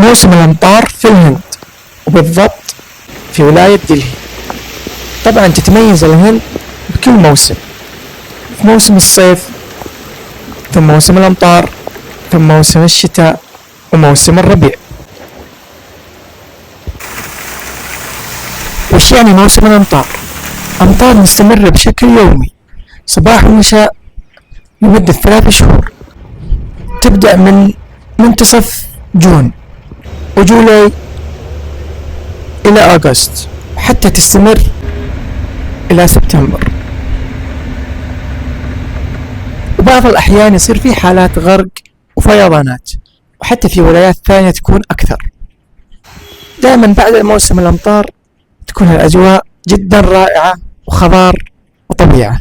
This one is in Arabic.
موسم الأمطار في الهند، وبالضبط في ولاية دلهي. طبعا تتميز الهند بكل موسم، في موسم الصيف، في موسم الأمطار، في موسم الشتاء، وموسم الربيع. وش يعني موسم الأمطار؟ أمطار مستمرة بشكل يومي صباح ومساء لمدة 3 شهور، تبدأ من منتصف جون وجولاي إلى أغسطس، حتى تستمر إلى سبتمبر. وبعض الأحيان يصير في حالات غرق وفيضانات، وحتى في ولايات ثانية تكون أكثر. دائما بعد موسم الأمطار تكون الأجواء جدا رائعة وخضار وطبيعة.